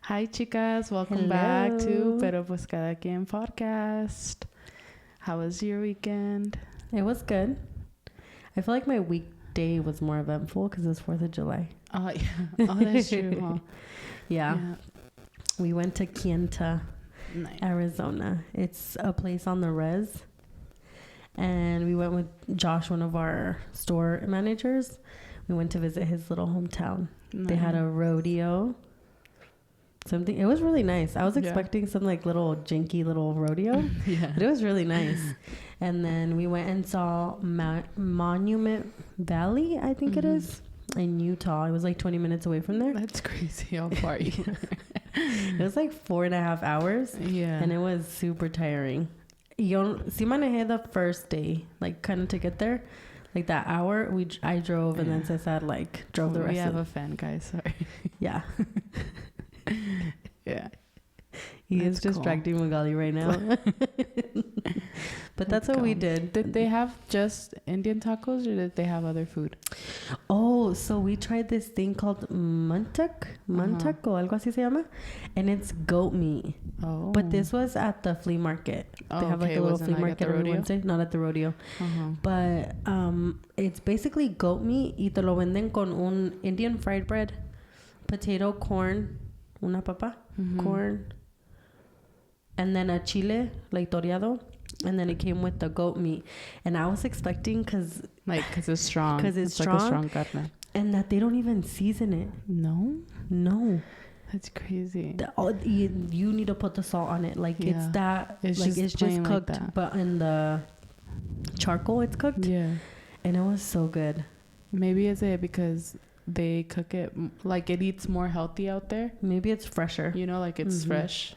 Hi, chicas. Welcome back to PeroposcadaquienPodcast. How was your weekend? It was good. I feel like my weekday was more eventful because it was 4th of July. Oh, yeah. Oh, that's true, huh? Yeah. We went to Quinta, Nice. Arizona. It's a place on the res. And we went with Josh, one of our store managers. We went to visit his little hometown. Nice. They had a rodeo. Something. It was really nice. I was expecting some like little janky little rodeo. Yeah. But it was really nice. And then we went and saw Monument Valley, I think it is, in Utah. It was like 20 minutes away from there. That's crazy how far you were. It was like 4.5 hours. Yeah. And it was super tiring. Sí manejé the first day, like kind of to get there. Like that hour, I drove and then Cesar like drove the rest. We have a fan, guys. Sorry. Yeah. Yeah. He is distracting Magali right now. But that's what we did. Did they have just Indian tacos or did they have other food? Oh, so we tried this thing called mantak o algo así se llama, and it's goat meat. Oh. But this was at the flea market. Oh, they have like a little flea market every Wednesday. Not at the rodeo. But it's basically goat meat y te lo venden con un Indian fried bread, potato, corn, una papa, corn, and then a chile, like toreado. And then it came with the goat meat. And I was expecting, because it's strong. Because it's strong. Like a strong carne. And that they don't even season it. No? No. That's crazy. You need to put the salt on it. Like, it's that. It's like, it's just cooked. Like, but in the charcoal, it's cooked. Yeah. And it was so good. Maybe it's because they cook it, like it eats more healthy out there. Maybe it's fresher. You know, like it's fresh.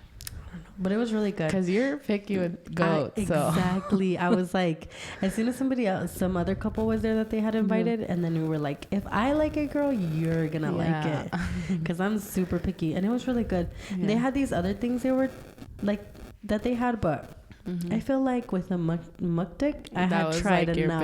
But it was really good. Because you're picky with goat. Exactly. I was like, as soon as some other couple was there that they had invited, and then we were like, if I like it, girl, you're going to like it. Because I'm super picky. And it was really good. Yeah. They had these other things they were like, that they had, but I feel like with the muktik, I had tried like enough.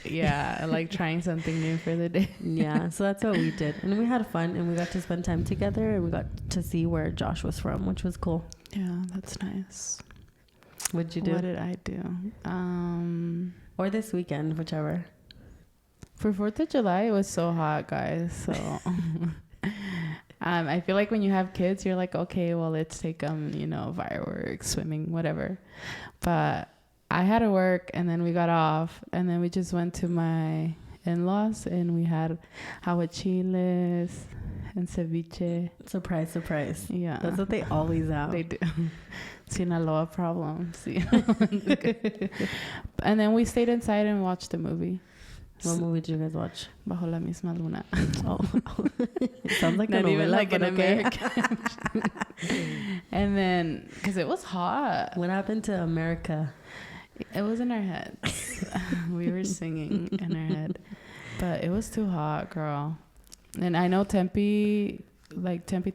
I like trying something new for the day. Yeah, so that's what we did. And we had fun, and we got to spend time together, and we got to see where Josh was from, which was cool. Yeah, that's nice. What'd you do? What did I do? Or this weekend, whichever. For 4th of July, it was so hot, guys. So I feel like when you have kids, you're like, okay, well, let's take them, fireworks, swimming, whatever. But I had to work, and then we got off, and then we just went to my in-laws, and we had aguachiles and ceviche. Surprise, surprise. Yeah. That's what they always have. They do. Sinaloa problems. And then we stayed inside and watched the movie. What movie did you guys watch? Bajo la misma luna. Oh. Sounds like not a even novela, like an okay. American. And then, because it was hot. What happened to America? It was in our heads. We were singing in our head. But it was too hot, girl. And I know Tempe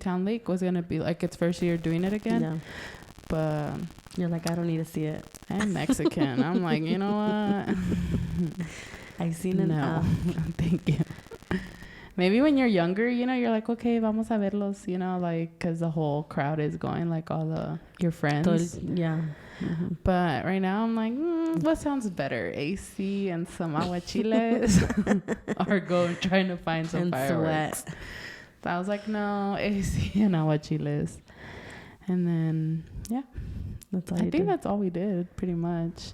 Town Lake was going to be like its first year doing it again. Yeah. But you're like, I don't need to see it. I'm Mexican. I'm like, you know what? I've seen it. No, thank you. Maybe when you're younger, you're like, okay, vamos a verlos, like, because the whole crowd is going, like all your friends. Yeah. But right now I'm like, what sounds better? AC and some aguachiles or trying to find some fireworks? Sweat. So I was like, no, AC and aguachiles. And then, I think that's all we did pretty much.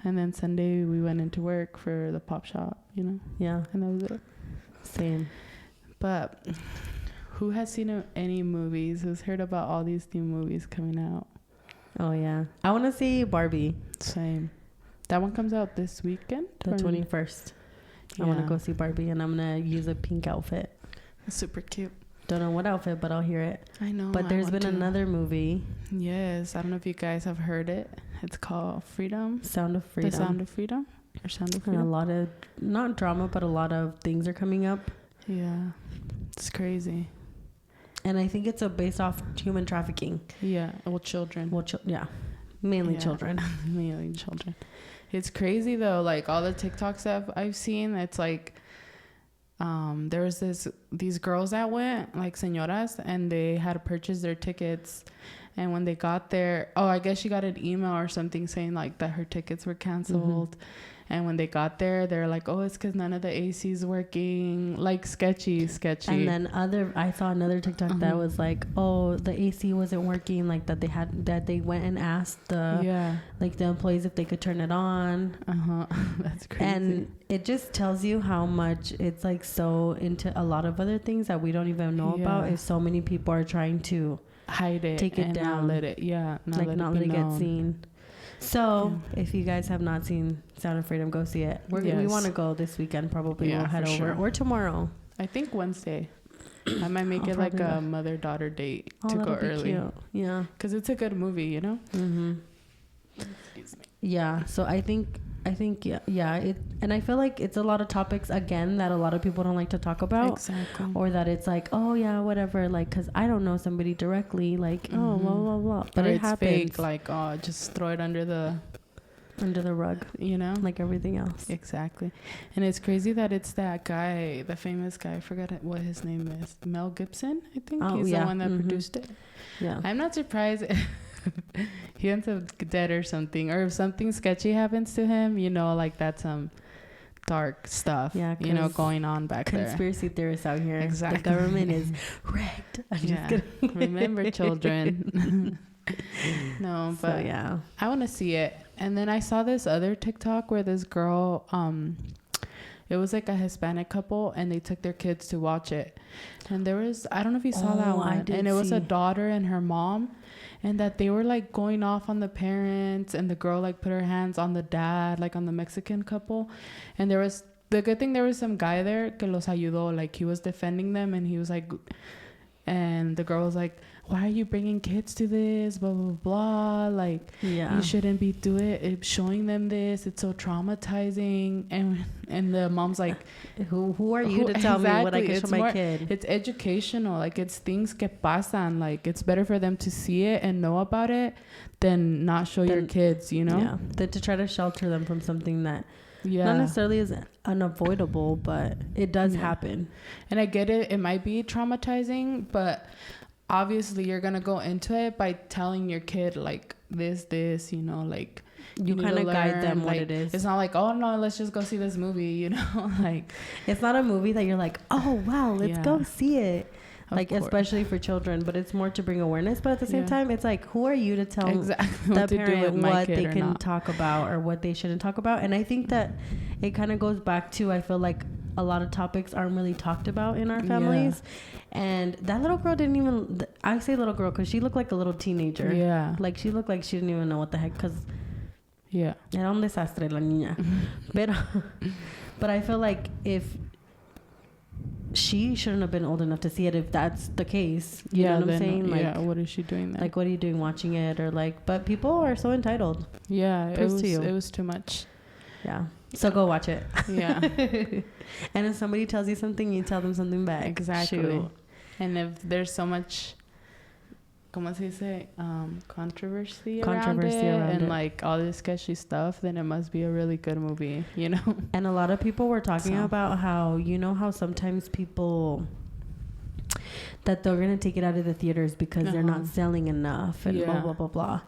And then Sunday we went into work for the pop shop, Yeah. And that was it. Same. But who has seen any movies? Who's heard about all these new movies coming out? Oh, yeah. I want to see Barbie. Same. That one comes out this weekend? The 21st. I want to go see Barbie, and I'm going to use a pink outfit. It's super cute. Don't know what outfit, but I'll hear it. I know. But there's been another movie. Yes. I don't know if you guys have heard it. It's called Freedom. Sound of Freedom. The Sound of Freedom? Or Sound of Freedom? And a lot of, not drama, but a lot of things are coming up. Yeah. It's crazy. And I think it's based off human trafficking. Yeah. Well, children. Mainly children. Mainly children. It's crazy though. Like all the TikTok stuff I've seen, it's like there was these girls that went, like señoras, and they had to purchase their tickets. And when they got there, I guess she got an email or something saying like that her tickets were canceled. Mm-hmm. And when they got there, they're like, it's because none of the AC's working. Like sketchy. And then I saw another TikTok that was like, the AC wasn't working. Like that they went and asked the employees if they could turn it on. That's crazy. And it just tells you how much it's like so into a lot of other things that we don't even know about. If so many people are trying to hide it, take it down, not let it get seen. So if you guys have not seen Sound of Freedom, go see it. We want to go this weekend. Probably we'll head over or tomorrow. I think Wednesday. I might make it like a mother-daughter date to go early. Cute. Yeah, because it's a good movie, you know. Mm-hmm. Excuse me. Yeah, so I think and I feel like it's a lot of topics again that a lot of people don't like to talk about. Exactly. Or that it's like, whatever, like, because I don't know somebody directly, like, blah blah blah, but it happens. Fake, like, just throw it under the rug, you know, like everything else. Exactly. And it's crazy that it's that guy, the famous guy, I forgot what his name is, Mel Gibson, I think. He's the one that produced it. Yeah, I'm not surprised he ends up dead or something, or if something sketchy happens to him, you know, like that's some dark stuff, you know, going on back there. Conspiracy theorists out here. Exactly. The government is rigged. I'm just kidding. Remember, children. No, but I want to see it. And then I saw this other TikTok where this girl, it was like a Hispanic couple, and they took their kids to watch it. And there was, I don't know if you saw that one. And it was a daughter and her mom. And that they were like going off on the parents, and the girl like put her hands on the dad, like on the Mexican couple. And there was the good thing, there was some guy there que los ayudó, like he was defending them, and he was like, and the girl was like, why are you bringing kids to this, blah blah blah, like you shouldn't be showing them this, it's so traumatizing. And the mom's like, who are you to tell me what I can show my kid? It's educational, like it's things que pasan, like it's better for them to see it and know about it than not show your kids, you know, than to try to shelter them from something that not necessarily is unavoidable, but it does happen. And I get it might be traumatizing, but obviously you're gonna go into it by telling your kid like this, you know, like you kind of guide them like, what it is. It's not like, oh no, let's just go see this movie, you know. Like it's not a movie that you're like, oh wow, let's go see it. Like especially for children, but it's more to bring awareness. But at the same time, it's like, who are you to tell the parent what they can talk about or what they shouldn't talk about? And I think that it kind of goes back to, I feel like a lot of topics aren't really talked about in our families. And that little girl didn't even, I say little girl because she looked like a little teenager. Yeah. Like she looked like she didn't even know what the heck, because era un desastre la niña. But I feel like if she shouldn't have been old enough to see it, if that's the case. You know what I'm saying? Like, what is she doing there? Like, what are you doing watching it? Or like, but people are so entitled. Yeah, it was too much. Yeah. So go watch it. Yeah. And if somebody tells you something, you tell them something back. Exactly. Shoot. And if there's so much, ¿cómo se dice? Controversy around it, and like all this sketchy stuff, then it must be a really good movie, you know? And a lot of people were talking about how, you know, how sometimes people that they're going to take it out of the theaters because they're not selling enough and blah, blah, blah, blah.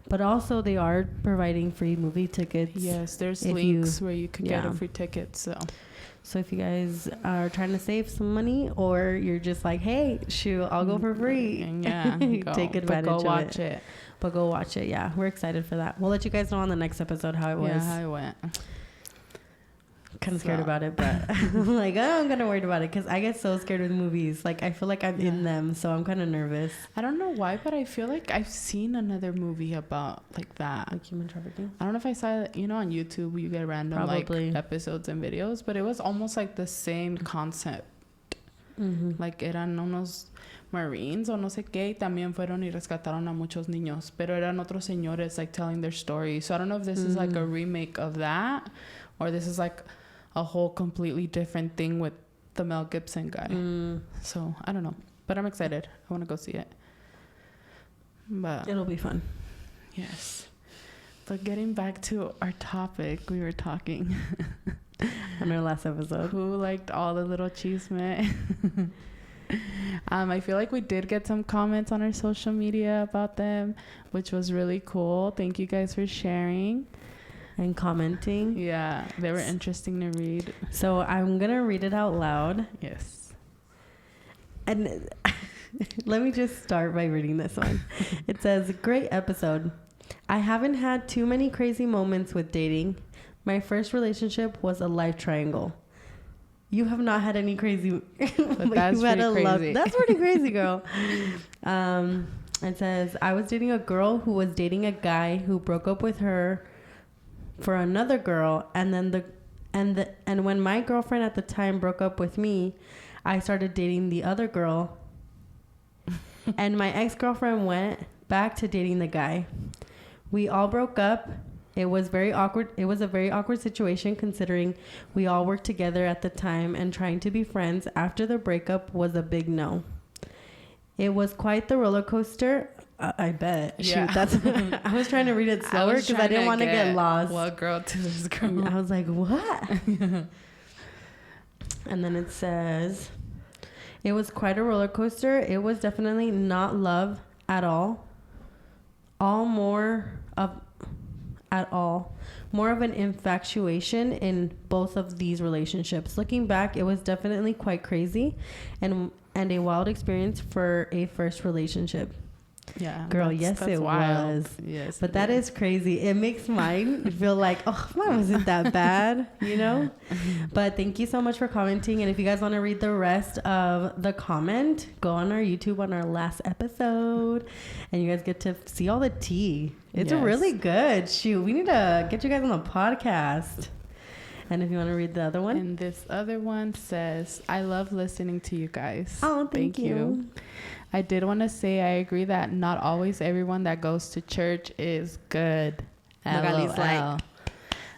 But also they are providing free movie tickets. Yes, there's links where you could get a free ticket, So if you guys are trying to save some money, or you're just like, hey, shoot, I'll go for free. Take advantage of it. But go watch it. Yeah, we're excited for that. We'll let you guys know on the next episode how it was. Yeah, how it went. Kind of scared about it, but I'm like, I'm kind of worried about it because I get so scared with movies. Like, I feel like I'm in them, so I'm kind of nervous. I don't know why, but I feel like I've seen another movie about like that. Like human trafficking? I don't know if I saw it, you know, on YouTube, you get random like episodes and videos, but it was almost like the same concept. Like, eran unos Marines o no sé qué, y también fueron y rescataron a muchos niños, pero eran otros señores like telling their story. So I don't know if this is like a remake of that, or this is like a whole completely different thing with the Mel Gibson guy. So I don't know, but I'm excited. I want to go see it. But it'll be fun. Yes. But getting back to our topic, we were talking on our last episode. Who liked all the little chisme? I feel like we did get some comments on our social media about them, which was really cool. Thank you guys for sharing and commenting. Yeah, they were interesting to read. So I'm gonna read it out loud. Yes. And let me just start by reading this one. It says, "Great episode. I haven't had too many crazy moments with dating. My first relationship was a life triangle." You have not had any crazy. But that's pretty crazy. That's pretty crazy, girl. It says, "I was dating a girl who was dating a guy who broke up with her for another girl, and when my girlfriend at the time broke up with me, I started dating the other girl, and my ex-girlfriend went back to dating the guy. We all broke up. It was very awkward. It was a very awkward situation considering we all worked together at the time, and trying to be friends after the breakup was a big no. It was quite the roller coaster." I bet. Yeah. Shoot, that's. I was trying to read it slower because I didn't want to get lost. What girl to this girl? I was like, what? And then it says, "It was quite a roller coaster. It was definitely not love at all. More of an infatuation in both of these relationships. Looking back, it was definitely quite crazy and a wild experience for a first relationship." Yeah, girl, yes, it wild. Was. Yes, but that is crazy. It makes mine feel like, oh, mine wasn't that bad, you know? But thank you so much for commenting. And if you guys want to read the rest of the comment, go on our YouTube on our last episode, and you guys get to see all the tea. It's really good. Shoot, we need to get you guys on the podcast. And if you want to read the other one. And this other one says, "I love listening to you guys." Oh, thank you. "I did want to say I agree that not always everyone that goes to church is good." Magali's like,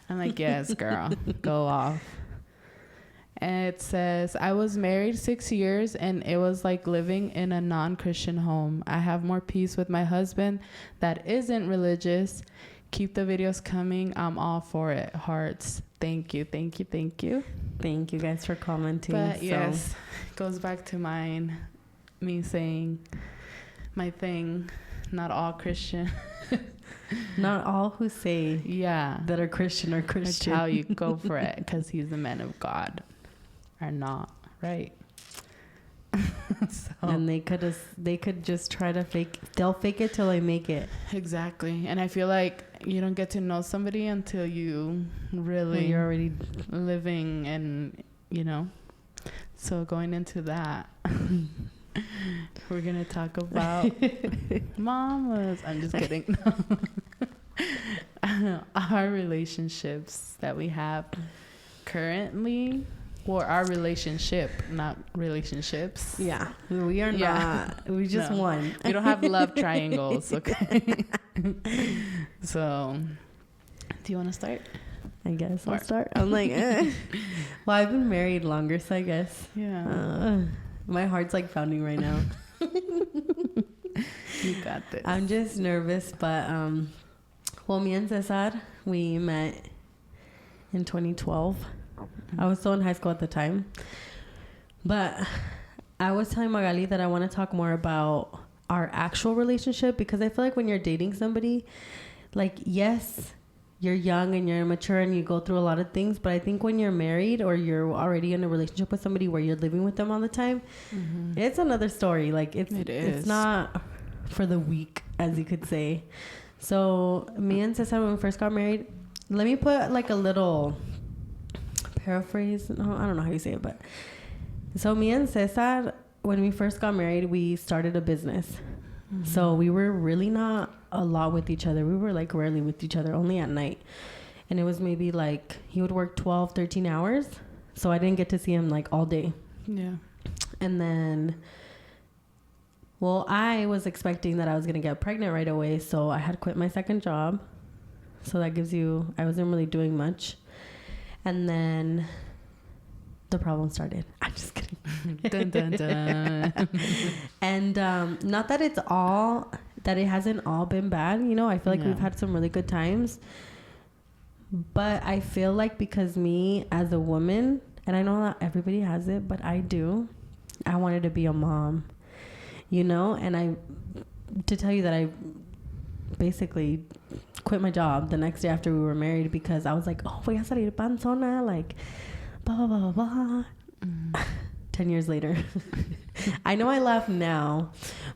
I'm like, yes, girl, go off. And it says, "I was married 6 years and it was like living in a non-Christian home. I have more peace with my husband that isn't religious. Keep the videos coming. I'm all for it. Hearts." Thank you. Thank you. Thank you. Thank you guys for commenting. But yes, it goes back to me saying my thing, not all Christian. Not all who say that are Christian are Christian. That's how you go for it, because he's a man of God. Or not, right? And they could just try to they'll fake it till they make it. Exactly. And I feel like you don't get to know somebody until you really you're already living, and so going into that, we're gonna talk about mamas. I'm just kidding. Our relationships that we have currently. Or our relationship, not relationships. Yeah, we are not. We just won. We don't have love triangles, okay? So, do you want to start? I guess I'll start. I'm like, Well, I've been married longer, so I guess. Yeah. My heart's like pounding right now. You got this. I'm just nervous, but well, me and Cesar, we met in 2012. I was still in high school at the time. But I was telling Magali that I want to talk more about our actual relationship, because I feel like when you're dating somebody, like, yes, you're young and you're immature and you go through a lot of things. But I think when you're married or you're already in a relationship with somebody where you're living with them all the time, it's another story. Like, it's not for the weak, as you could say. So me and Cesar, when we first got married, let me put like a little paraphrase. No, I don't know how you say it, but so me and Cesar, when we first got married, we started a business. So we were really not a lot with each other. We were like rarely with each other, only at night. And it was maybe like he would work 12, 13 hours. So I didn't get to see him like all day. Yeah. And then, well, I was expecting that I was going to get pregnant right away. So I had quit my second job. So that gives you, I wasn't really doing much. And then the problem started. I'm just kidding. Dun, dun, dun. And not that it's all that it hasn't all been bad. You know, I feel like we've had some really good times. But I feel like because me as a woman, and I know not everybody has it, but I do, I wanted to be a mom, you know? And to tell you that I basically quit my job the next day after we were married because I was like, oh, voy a salir panzona, like, blah, blah, blah, blah, blah. 10 years later. I know I laugh now,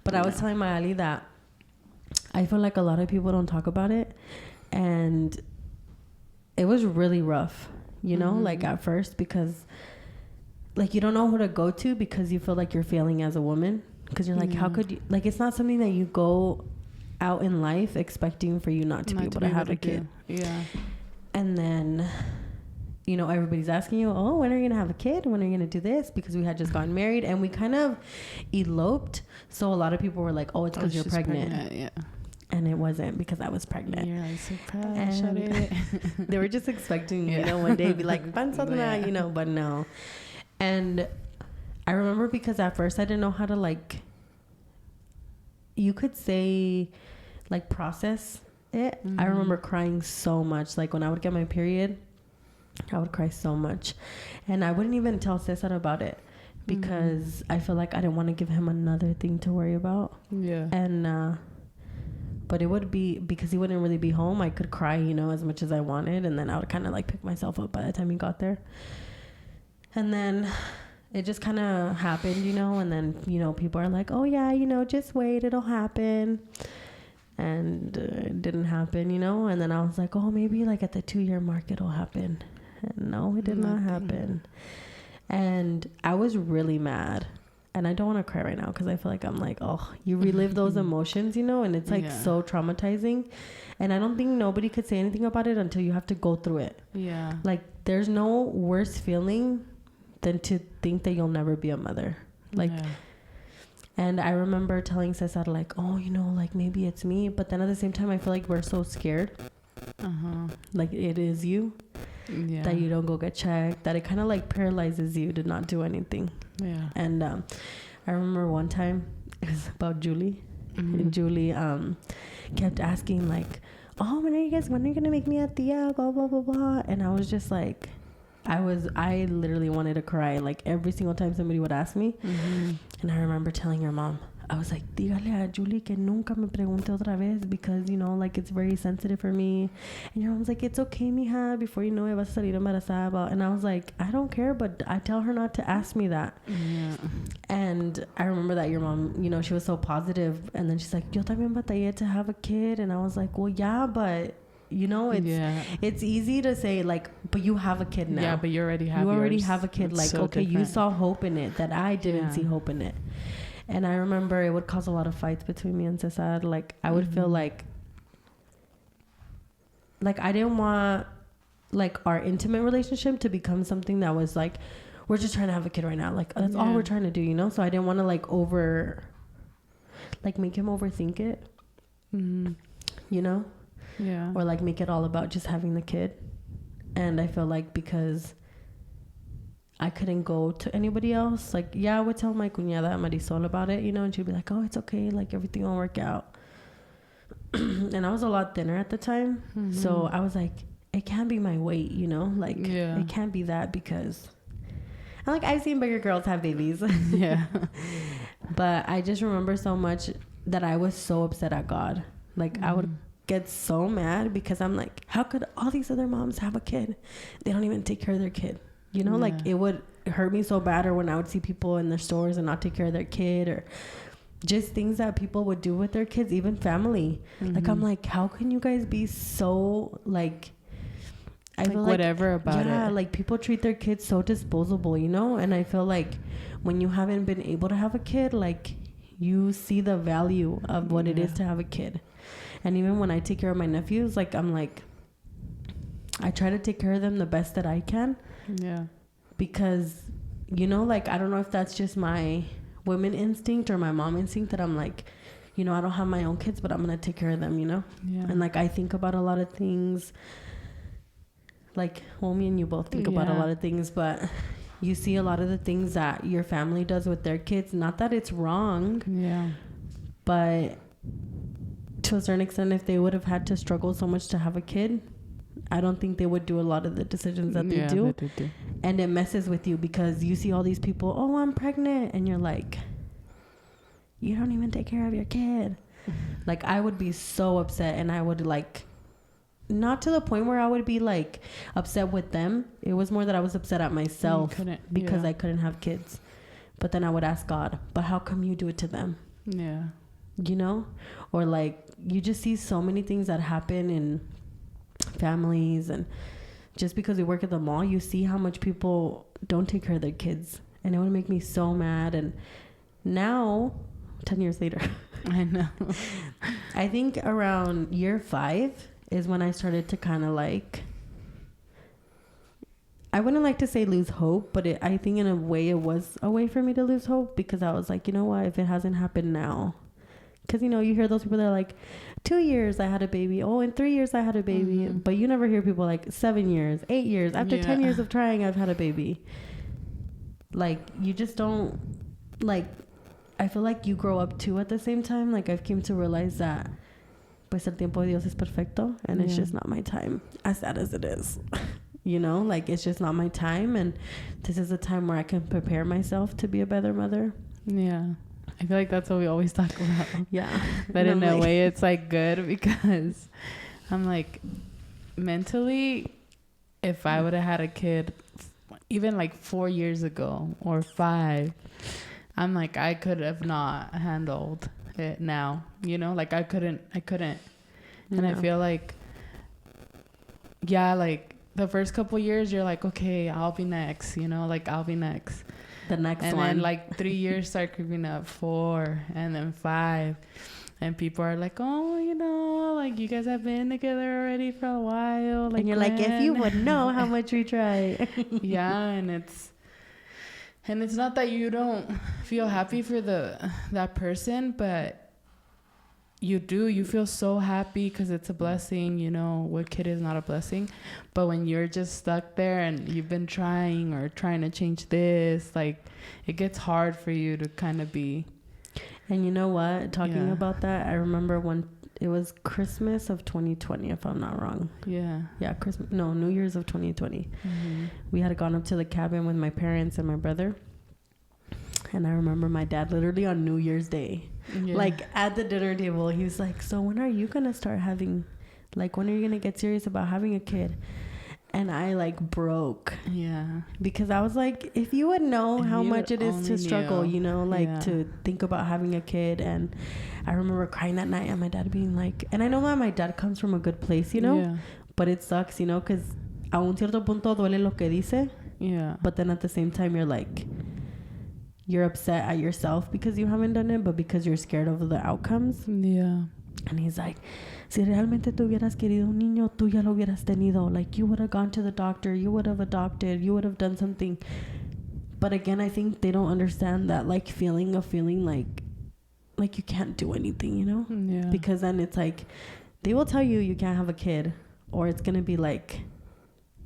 but I was telling my Ali that I feel like a lot of people don't talk about it. And it was really rough, you know, like at first, because like you don't know who to go to because you feel like you're failing as a woman. Because you're like, how could you, like, it's not something that you go out in life expecting for you not to be able to have a kid. Yeah. And then, you know, everybody's asking you, oh, when are you going to have a kid? When are you going to do this? Because we had just gotten married and we kind of eloped. So a lot of people were like, oh, it's because you're pregnant. Yeah. And it wasn't, because I was pregnant. You're like, surprise. They were just expecting, you know, one day be like, panzona, you know, but no. And I remember because at first I didn't know how to, like, you could say, like, process it. I remember crying so much. Like, when I would get my period, I would cry so much. And I wouldn't even tell Cesar about it because I feel like I didn't want to give him another thing to worry about. Yeah. And, but it would be, because he wouldn't really be home, I could cry, you know, as much as I wanted. And then I would kind of like pick myself up by the time he got there. And then it just kind of happened, you know, and then, you know, people are like, oh yeah, you know, just wait, it'll happen. And it didn't happen, you know. And then I was like, oh, maybe like at the 2-year mark it'll happen. And no, it did not happen. And I was really mad. And I don't want to cry right now because I feel like I'm like, oh, you relive those emotions, you know, and it's like so traumatizing. And I don't think nobody could say anything about it until you have to go through it. Yeah. Like, there's no worse feeling than to think that you'll never be a mother. Like, and I remember telling Cesar, like, oh, you know, like maybe it's me. But then at the same time, I feel like we're so scared. Like it is you. Yeah. That you don't go get checked, that it kind of like paralyzes you to not do anything. Yeah. And I remember one time, it was about Julie. And Julie kept asking like, oh, when are you going to make me a tia, blah, blah, blah, blah. And I was just like, I literally wanted to cry like every single time somebody would ask me. And I remember telling your mom, I was like, dígale a Julie que nunca me pregunte otra vez because, you know, like it's very sensitive for me. And your mom's like, it's okay, mija, before you know it, vas a salir embarazada. And I was like, I don't care, but I tell her not to ask me that. Yeah. And I remember that your mom, you know, she was so positive. And then she's like, yo también batallé to have a kid. And I was like, well, yeah, but you know, it's easy to say like, but you have a kid now. Yeah, but you already have a kid. It's like, so okay, different. you saw hope in it that I didn't see hope in it. And I remember it would cause a lot of fights between me and Cesar. Like, I would feel like I didn't want like our intimate relationship to become something that was like, we're just trying to have a kid right now. Like, that's all we're trying to do, you know? So I didn't want to like make him overthink it, you know? Yeah. Or like make it all about just having the kid. And I feel like because I couldn't go to anybody else. Like, yeah, I would tell my cuñada Marisol about it, you know, and she'd be like, oh, it's okay. Like, everything will work out. And I was a lot thinner at the time. So I was like, it can't be my weight, you know? Like, it can't be that because... And, like, I've seen bigger girls have babies. Yeah. But I just remember so much that I was so upset at God. Like, I would get so mad because I'm like, how could all these other moms have a kid? They don't even take care of their kid. You know, like it would hurt me so bad, or when I would see people in their stores and not take care of their kid, or just things that people would do with their kids, even family. Like, I'm like, how can you guys be so like, I feel like whatever about it. Yeah, like people treat their kids so disposable, you know? And I feel like when you haven't been able to have a kid, like you see the value of what it is to have a kid. And even when I take care of my nephews, like I'm like, I try to take care of them the best that I can. Yeah. Because, you know, like, I don't know if that's just my women instinct or my mom instinct that I'm like, you know, I don't have my own kids, but I'm going to take care of them, you know? Yeah. And like, I think about a lot of things. Like, well, me and you both think about a lot of things, but you see a lot of the things that your family does with their kids. Not that it's wrong. Yeah. But to a certain extent, if they would have had to struggle so much to have a kid, I don't think they would do a lot of the decisions that they do. And it messes with you because you see all these people, oh, I'm pregnant. And you're like, you don't even take care of your kid. Like, I would be so upset, and I would like, not to the point where I would be like upset with them. It was more that I was upset at myself because I couldn't have kids. But then I would ask God, but how come you do it to them? Yeah. You know? Or like, you just see so many things that happen in families, and just because we work at the mall, you see how much people don't take care of their kids, and it would make me so mad. And now 10 years later, I know, I think around year 5 is when I started to kind of like, I wouldn't like to say lose hope, but I think in a way it was a way for me to lose hope, because I was like, you know what, if it hasn't happened now, because, you know, you hear those people that are like, 2 years I had a baby. Oh, in 3 years I had a baby. Mm-hmm. But you never hear people like 7 years, 8 years. After 10 years of trying, I've had a baby. Like, you just don't, like, I feel like you grow up too at the same time. Like, I've came to realize that pues el tiempo de Dios es perfecto, and it's just not my time, as sad as it is. You know, like, it's just not my time, and this is a time where I can prepare myself to be a better mother. Yeah. I feel like that's what we always talk about. Yeah. But in a way, it's like good, because I'm like, mentally, if I would have had a kid even like 4 years ago or 5, I'm like, I could have not handled it now, you know, like I couldn't. And I feel like, like the first couple years, you're like, okay, I'll be next, you know, like I'll be next. The next and one. And then like 3 years start creeping up, 4, and then 5. And people are like, oh, you know, like you guys have been together already for a while. Like, and you're like, if you would know how much we try. Yeah, and it's not that you don't feel happy for that person, but you feel so happy because it's a blessing. You know, what kid is not a blessing? But when you're just stuck there and you've been trying to change this, like, it gets hard for you to kind of be. And you know what? Talking about that, I remember when it was Christmas of 2020, if I'm not wrong. Yeah. Yeah, New Year's of 2020. Mm-hmm. We had gone up to the cabin with my parents and my brother. And I remember my dad literally on New Year's Day, like at the dinner table, he was like, so when are you going to start having, like, when are you going to get serious about having a kid? And I like broke. Yeah. Because I was like, if you would know how much it is to struggle, you know, like to think about having a kid. And I remember crying that night and my dad being like, and I know that my dad comes from a good place, you know, but it sucks, you know, because a un cierto punto duele lo que dice. Yeah. But then at the same time, you're like, you're upset at yourself because you haven't done it, but because you're scared of the outcomes. Yeah. And he's like, si realmente tú hubieras querido un niño, tú ya lo hubieras tenido. Like, you would have gone to the doctor, you would have adopted, you would have done something. But again, I think they don't understand that, like, feeling like you can't do anything, you know? Yeah. Because then it's like, they will tell you can't have a kid, or it's going to be like,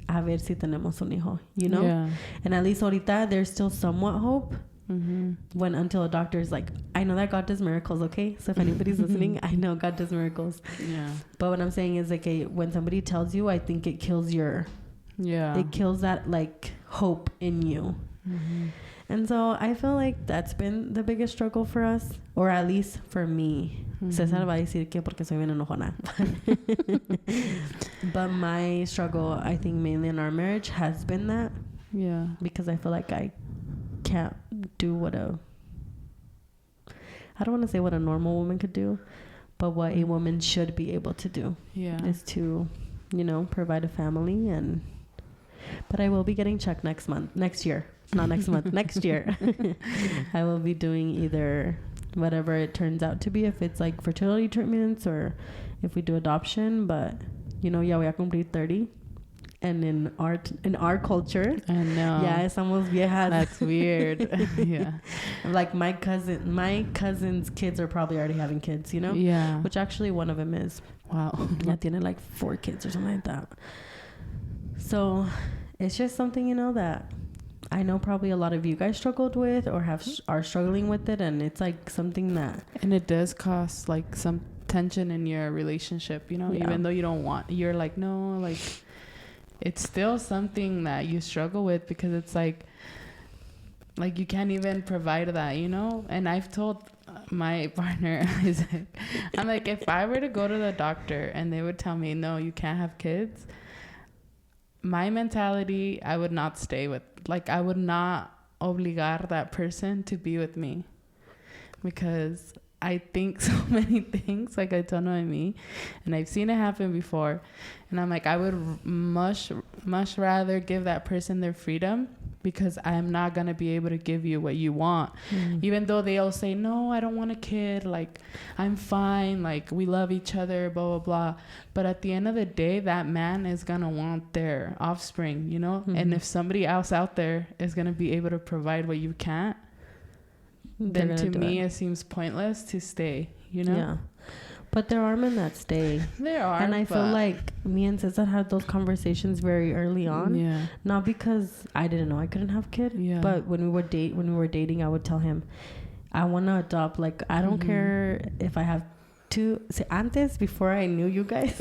a ver si tenemos un hijo, you know? Yeah. And at least ahorita, there's still somewhat hope. Mm-hmm. Until a doctor is like, I know that God does miracles, okay? So if anybody's listening, I know God does miracles. Yeah. But what I'm saying is, like, when somebody tells you, I think it kills it kills that, like, hope in you. Mm-hmm. And so I feel like that's been the biggest struggle for us, or at least for me. Mm-hmm. César va a decir que porque soy bien enojona. But my struggle, I think mainly in our marriage, has been that. Yeah. Because I feel like I can't do what I don't want to say what a normal woman could do, but what a woman should be able to do. Yeah. Is to, you know, provide a family. But I will be getting checked next year. Not next month, next year. I will be doing either whatever it turns out to be, if it's like fertility treatments or if we do adoption. But, you know, ya voy a cumplir 30. And in our culture, I know. Yeah, estamos viejas. That's weird. Yeah. Like my cousin's kids are probably already having kids, you know? Yeah. Which actually one of them is. Wow. Yeah, tiene like 4 kids or something like that. So it's just something, you know, that I know probably a lot of you guys struggled with or are struggling with it. And it's like something that. And it does cost like some tension in your relationship, you know, even though you don't want, you're like, no, like it's still something that you struggle with because it's like you can't even provide that, you know? And I've told my partner, I'm like, if I were to go to the doctor and they would tell me, no, you can't have kids, my mentality, I would not stay with, like, I would not obligar that person to be with me because I think so many things, like I told Noemi, and I've seen it happen before. And I'm like, I would much rather give that person their freedom because I'm not going to be able to give you what you want. Even though they all say, no, I don't want a kid. Like, I'm fine. Like, we love each other, blah, blah, blah. But at the end of the day, that man is going to want their offspring, you know? And if somebody else out there is going to be able to provide what you can't, then to me it seems pointless to stay, you know? Yeah. But there are men that stay. There are. And I feel like me and Cesar had those conversations very early on. Yeah. Not because I didn't know I couldn't have kid. Yeah. But when we were dating, I would tell him, I want to adopt. Like, I don't care if I have two. Antes, before I knew you guys,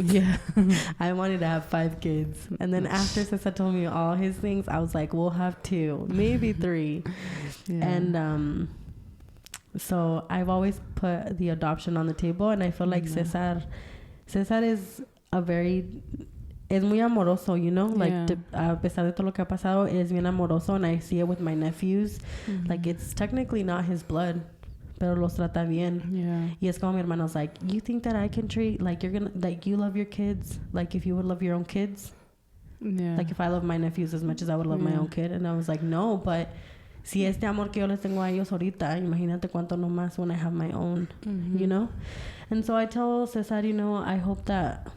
I wanted to have 5 kids. And then after Cesar told me all his things, I was like, we'll have 2, maybe 3. And so I've always put the adoption on the table, and I feel like Cesar is es muy amoroso, you know, like a pesar de todo lo que ha pasado, es bien amoroso, and I see it with my nephews. Like, it's technically not his blood, pero los trata bien. Y es como mi hermano's like, you think that I can treat, like, you're gonna, like, you love your kids, like, if you would love your own kids, like, if I love my nephews as much as I would love my own kid. And I was like, no, but si este amor que yo les tengo a ellos ahorita, imagínate cuánto no más when I have my own, you know? And so I tell Cesar, you know, I hope that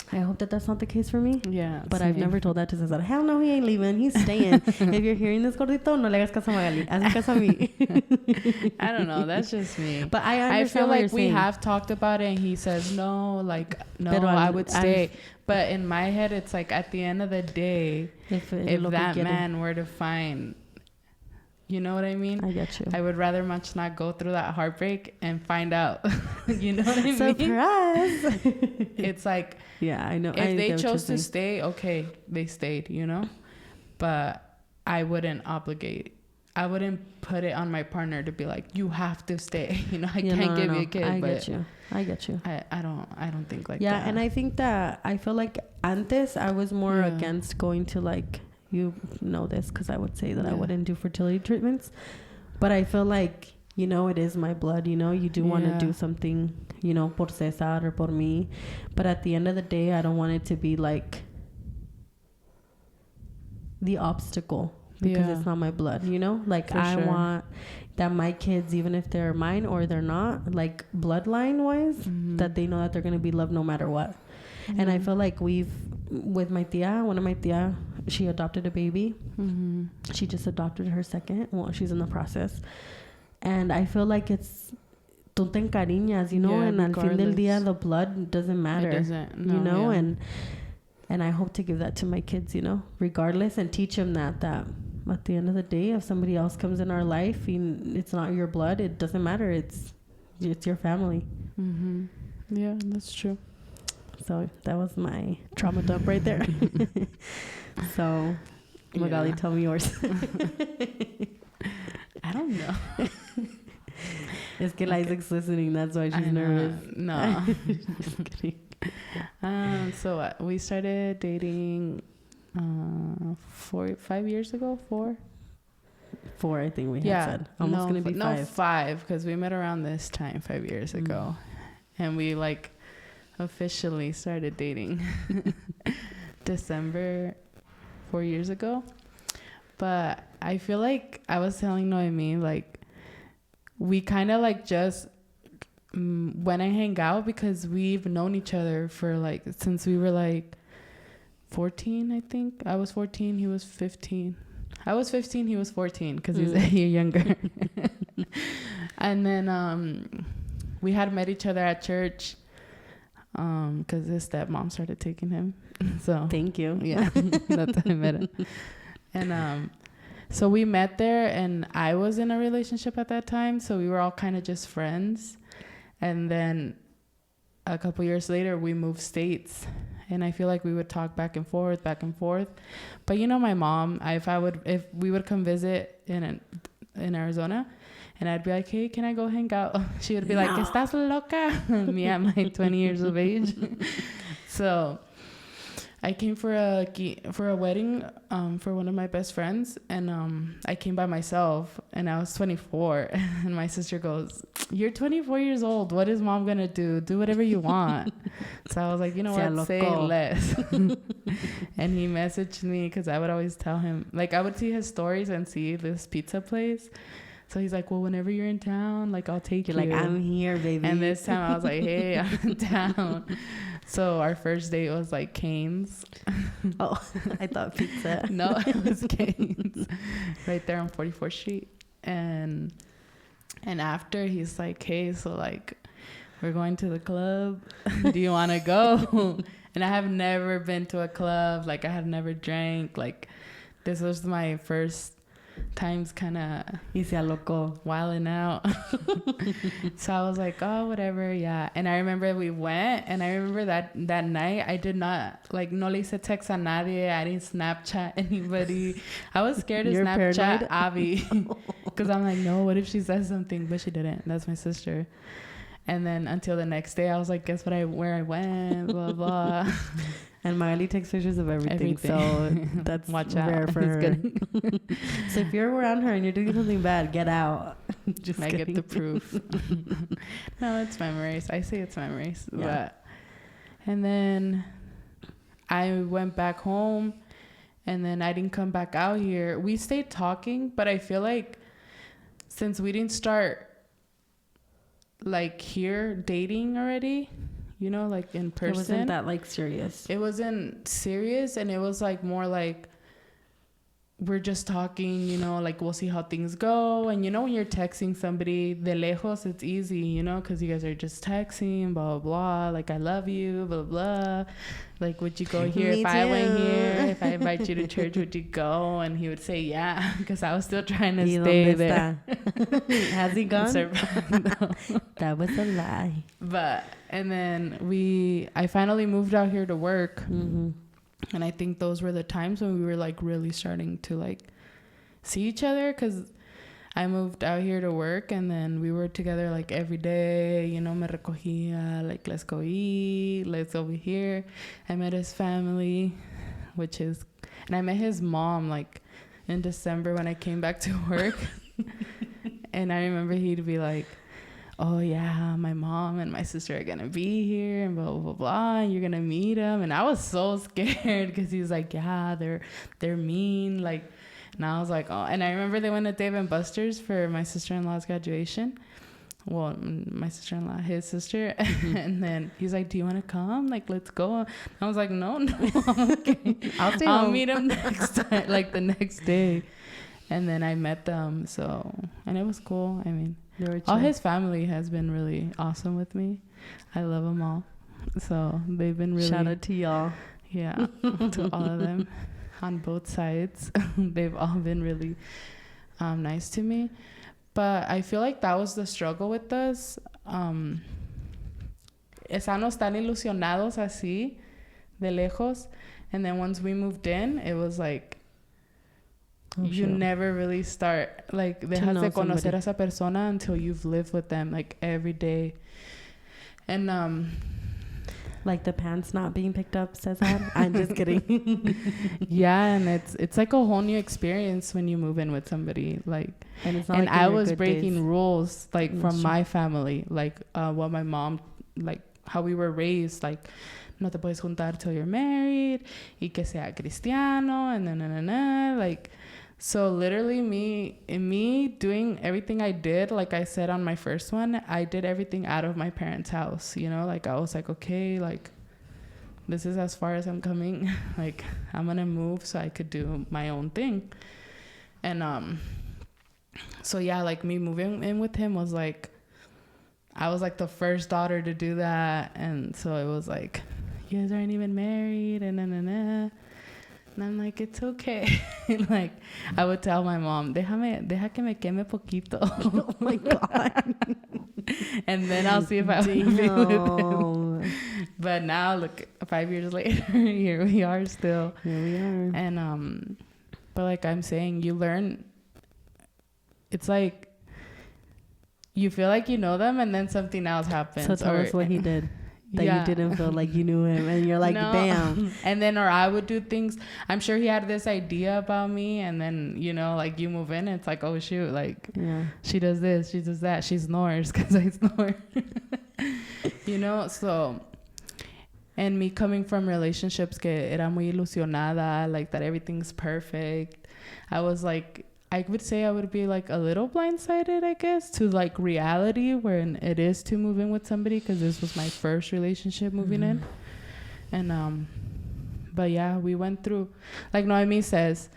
that's not the case for me. Yeah. But I've never told that to Cesar. Hell no, he ain't leaving. He's staying. If you're hearing this, gordito, no le hagas caso a Magali. Haz caso a mí. I don't know. That's just me. But I feel like we have talked about it, and he says, no, like, no, I would stay. But in my head, it's like, at the end of the day, if that man were to find... You know what I mean? I get you. I would rather much not go through that heartbreak and find out. You know what I mean? Surprise! It's like... Yeah, I know. If they chose to stay, okay, they stayed, you know? But I wouldn't obligate. I wouldn't put it on my partner to be like, you have to stay. You know, I can't give you a kid. I get you. I don't think like that. Yeah, and I think that... I feel like antes, I was more against going to, like... You know this because I would say that I wouldn't do fertility treatments. But I feel like, you know, it is my blood, you know. You do want to do something, you know, por Cesar or por mí. But at the end of the day, I don't want it to be like the obstacle because it's not my blood, you know. Like, I want that my kids, even if they're mine or they're not, like, bloodline wise, that they know that they're going to be loved no matter what. And I feel like with my tia, one of my tia, she adopted a baby. She just adopted her second. Well, she's in the process. And I feel like it's tú te encariñas, you know, and al fin del día, the blood doesn't matter. It doesn't, no, you know, and I hope to give that to my kids, you know, regardless, and teach them that at the end of the day, if somebody else comes in our life and it's not your blood, it doesn't matter. It's your family. Yeah, that's true. So that was my trauma dump right there. So, Magali, tell me yours. I don't know. Es que Isaac's listening, that's why she's nervous. No. Just kidding. So we started dating 5 years ago. 4, I think we had said. Almost going to be 5. No, 5, because we met around this time 5 years ago. And we, like, officially started dating December 4 years ago. But I feel like I was telling Noemi, like, we kind of like just when I hang out, because we've known each other for like since we were like 14, I think. I was 14, he was 15. I was 15, he was 14, because he's a year younger. And then we had met each other at church because his stepmom started taking him. So thank you. Yeah, that's how I met him. And so we met there, and I was in a relationship at that time, so we were all kind of just friends. And then a couple years later, we moved states. And I feel like we would talk back and forth. But you know, my mom, if we would come visit in Arizona, and I'd be like, hey, can I go hang out? She would be like, ¿Estás loca? Me at my 20 years of age. So I came for a wedding for one of my best friends, and I came by myself, and I was 24, and my sister goes, you're 24 years old, what is mom gonna do whatever you want. So I was like, you know what, say less. And he messaged me because I would always tell him, like, I would see his stories and see this pizza place. So he's like, well, whenever you're in town, like, I'll take you. You're like, I'm here, baby. And this time I was like, hey, I'm in town. So our first date was like Cane's. Oh, I thought pizza. No, it was Cane's. Right there on 44th Street. And after, he's like, hey, so like, we're going to the club. Do you want to go? And I have never been to a club. Like, I have never drank. Like, this was my first times kind of wilding out. So I was like, oh, whatever, yeah. And I remember we went, and I remember that night I did not, like, no le hice text a nadie. I didn't Snapchat anybody. I was scared to Snapchat Avi because I'm like, no, what if she says something? But she didn't. That's my sister. And then until the next day, I was like, guess where I went, blah blah. And Magali takes pictures of everything. So that's Watch rare out. for her. So if you're around her and you're doing something bad, get out. Just I get the proof. No, it's memories. I say it's memories. Yeah. But, and then I went back home, and then I didn't come back out here. We stayed talking, but I feel like since we didn't start like here dating already, you know, like in person. It wasn't that like serious. It wasn't serious, and it was like more like we're just talking, you know, like we'll see how things go. And you know, when you're texting somebody de lejos, it's easy, you know, because you guys are just texting, blah, blah, blah. Like, I love you, blah, blah. Like, would you go here? If I went here, if I invite you to church, would you go? And he would say, yeah, because I was still trying to stay there. Has he gone? No. That was a lie. But, and then I finally moved out here to work. Mm-hmm. And I think those were the times when we were like really starting to like see each other, because I moved out here to work, and then we were together like every day, you know, me recogía, like, let's go eat, let's over here. I met his family, and I met his mom like in December when I came back to work. And I remember he'd be like, oh yeah, my mom and my sister are gonna be here, and blah blah blah, blah, and you're gonna meet them. And I was so scared because he was like, yeah, they're mean, like. And I was like, oh. And I remember they went to Dave and Buster's for my sister-in-law's graduation. Well, my sister-in-law, his sister. Mm-hmm. And then he's like, do you want to come? Like, let's go. I was like, no, I'm okay. I'll meet him next time, like the next day. And then I met them. So, and it was cool. I mean, all his family has been really awesome with me. I love them all. So they've been really. Shout out to y'all. Yeah, to all of them. On both sides. They've all been really nice to me. But I feel like that was the struggle with us. Estamos tan ilusionados así, de lejos. And then once we moved in, it was like, you never really start, like, dejas de conocer a esa persona until you've lived with them, like, every day. And, like the pants not being picked up says that. I'm just kidding. Yeah, and it's like a whole new experience when you move in with somebody. Like, and it's not and like I was breaking rules, like, from my family, like what my mom, like how we were raised, like, no te puedes juntar till you're married, y que sea cristiano, and then like. So literally me doing everything I did, like I said on my first one, I did everything out of my parents' house, you know, like I was like, okay, like this is as far as I'm coming. Like, I'm going to move so I could do my own thing. And so yeah, like me moving in with him was like, I was like the first daughter to do that. And so it was like, you guys aren't even married, and And I'm like, it's okay. Like, I would tell my mom, deja que me queme poquito. Oh my God. And then I'll see if I want to be with him. But now, look, 5 years later, here we are still. Here we are. And, but like I'm saying, you learn, it's like, you feel like you know them and then something else happens. So tell us what he did. That you didn't feel like you knew him. And you're like, no. Bam. And then, or I would do things. I'm sure he had this idea about me. And then, you know, like you move in, it's like, oh, shoot. Like, she does this, she does that. She snores because I snore. You know, so... And me coming from relationships que era muy ilusionada, like that everything's perfect. I was like, I would say I would be like a little blindsided, I guess, to like reality when it is to move in with somebody, because this was my first relationship moving in. And, but yeah, we went through, like Noemi says,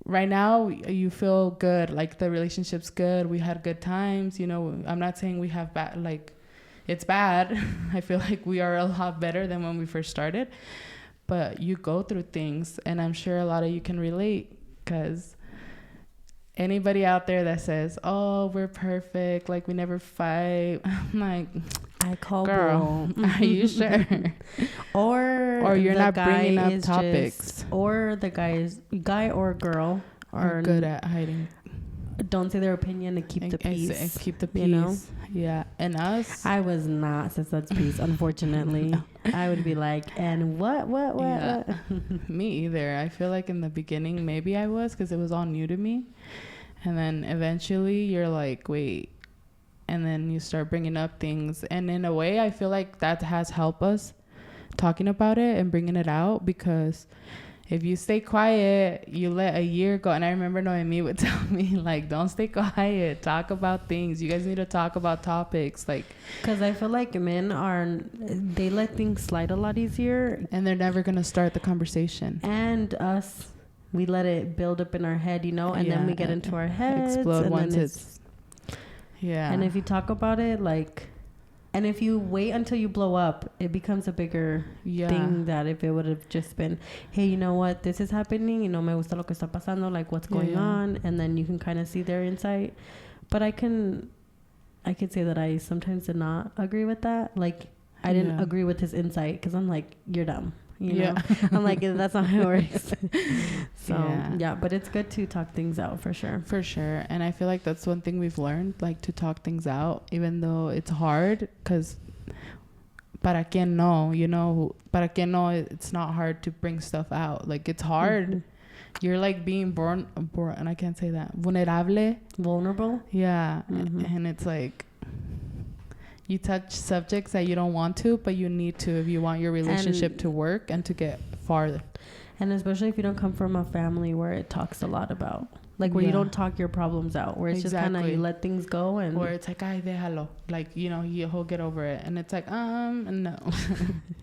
right now you feel good, like the relationship's good. We had good times, you know. I'm not saying we have bad, like, it's bad. I feel like we are a lot better than when we first started. But you go through things, and I'm sure a lot of you can relate, because anybody out there that says, oh, we're perfect, like we never fight, I'm like, I call girl, are you sure? or you're not bringing up topics. Or the guy or girl are good at hiding. Don't say their opinion and keep the peace. And keep the peace. You know? Yeah. And us? I was not, since that's peace, unfortunately. No. I would be like, and what? Yeah. Me either. I feel like in the beginning, maybe I was, because it was all new to me. And then eventually you're like, wait. And then you start bringing up things. And in a way, I feel like that has helped us talking about it and bringing it out, because... if you stay quiet, you let a year go. And I remember Noemi would tell me, like, don't stay quiet. Talk about things. You guys need to talk about topics. Like, because I feel like men they let things slide a lot easier. And they're never going to start the conversation. And us, we let it build up in our head, you know, and then we get into our heads. Explode and once it's... Yeah. And if you talk about it, like... And if you wait until you blow up, it becomes a bigger thing that if it would have just been, hey, you know what, this is happening, you know, me gusta lo que está pasando, like what's going on, and then you can kind of see their insight. But I could say that I sometimes did not agree with that. Like, I didn't agree with his insight, because I'm like, you're dumb. You know, I'm like, that's not how it works. So, but it's good to talk things out for sure. For sure. And I feel like that's one thing we've learned, like to talk things out, even though it's hard, because para quien no, you know, para quien no, it's not hard to bring stuff out. Like, it's hard. Mm-hmm. You're like being born, and I can't say that. Vulnerable. Yeah. Mm-hmm. And it's like, you touch subjects that you don't want to, but you need to if you want your relationship to work and to get farther. And especially if you don't come from a family where it talks a lot about, like where you don't talk your problems out, where it's just kind of you let things go, and or it's like, ay, déjalo, like, you know, he'll get over it, and it's like, no, no,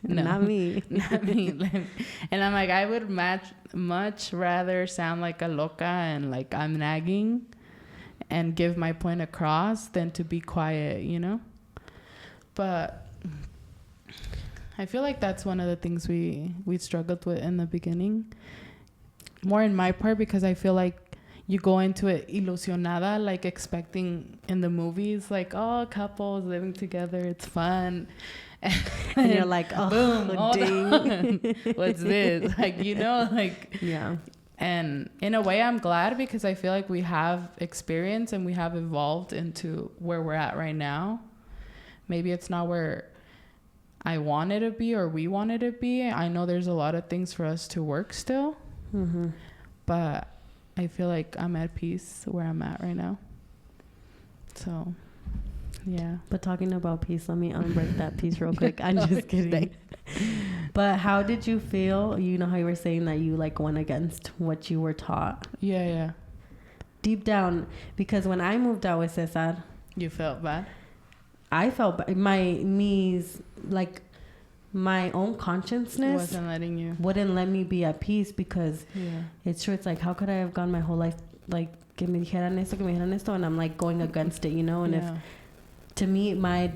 not me. Like, and I'm like, I would much rather sound like a loca and like I'm nagging and give my point across than to be quiet, you know. But I feel like that's one of the things we struggled with in the beginning. More in my part, because I feel like you go into it ilusionada, like expecting in the movies, like, oh, couples living together, it's fun. And you're like, oh, boom, ding. What's this? Like, you know, like... Yeah. And in a way, I'm glad, because I feel like we have experience and we have evolved into where we're at right now. Maybe it's not where I wanted to be or we wanted to be. I know there's a lot of things for us to work still. Mm-hmm. But I feel like I'm at peace where I'm at right now. So, yeah. But talking about peace, let me unbreak that piece real quick. I'm just kidding. But how did you feel? You know how you were saying that you like went against what you were taught. Yeah. Deep down, because when I moved out with Cesar... You felt bad? I felt my own consciousness wouldn't let me be at peace, because it's true. It's like, how could I have gone my whole life like que me dijeran esto, and I'm like going against it, you know. And if to me, my